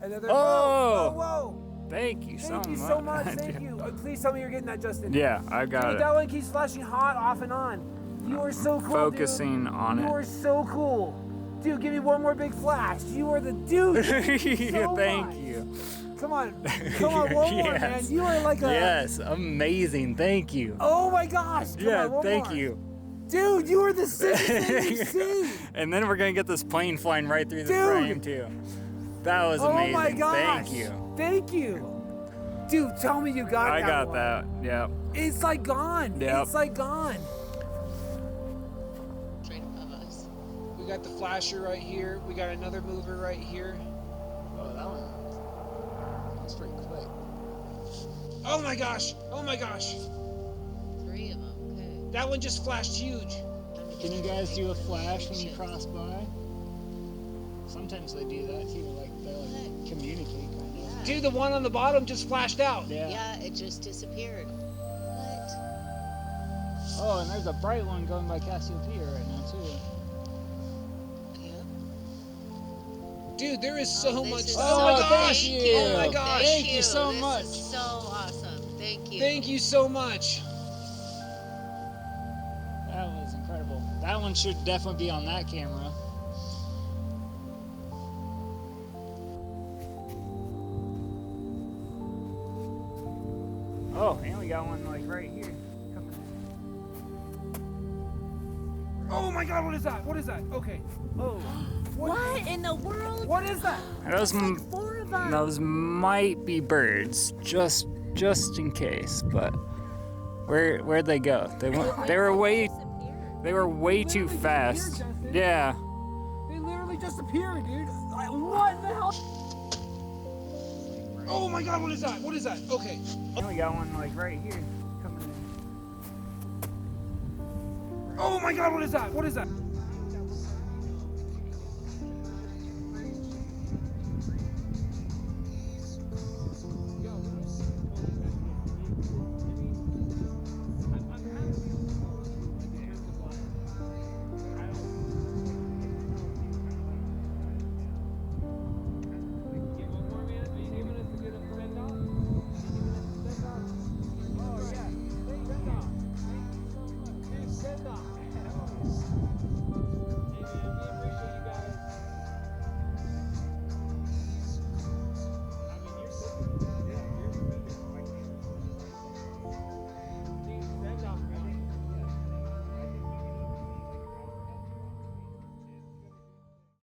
Another. Oh! Whoa! Thank you so much. Thank you so much. Thank you. Please tell me you're getting that, Justin. Yeah, I got Dude, it. that one keeps flashing hot off and on. You are so cool, Focusing dude. on it. You are so cool. Dude, give me one more big flash. You are the dude. Thank you so Thank much. you. Come on, one more, man. You are like a... Yes, amazing. Thank you. Oh my gosh. Come on, one thank more. you. Dude, you are the sickest thing you've seen. And then we're gonna get this plane flying right through the frame too. That was amazing. Oh my gosh. Thank you. Thank you. Dude, tell me you got that. I got one. that. Yeah. It's like gone. Yep. It's like gone. Straight above us. We got the flasher right here. We got another mover right here. Oh, that one's pretty quick. Oh my gosh. Oh my gosh. 3 of them. Okay. That one just flashed huge. Can you guys do a flash when you cross by? Sometimes they do that too, like they'll communicate kind of. Dude, the one on the bottom just flashed out. Yeah, it just disappeared. What? Oh, and there's a bright one going by Cassiopeia right now too. Yep. Dude, there is so much. Is Oh my gosh. Thank you. Oh my gosh. Thank you so much. This is so awesome. Thank you. Thank you so much. That was incredible. That one should definitely be on that camera. Oh, and we got one like right here. Oh my god, what is that? What is that? Okay. Oh. What in the world? What is that? Those, Like 4 of them. those might be birds, just in case. But where'd they go? They were way too Literally fast. disappeared, Justin. Yeah. They literally just appeared, dude. Like, what the hell? Oh my god, what is that? What is that? Okay. And we got one like right here coming in. Oh my god, what is that? What is that?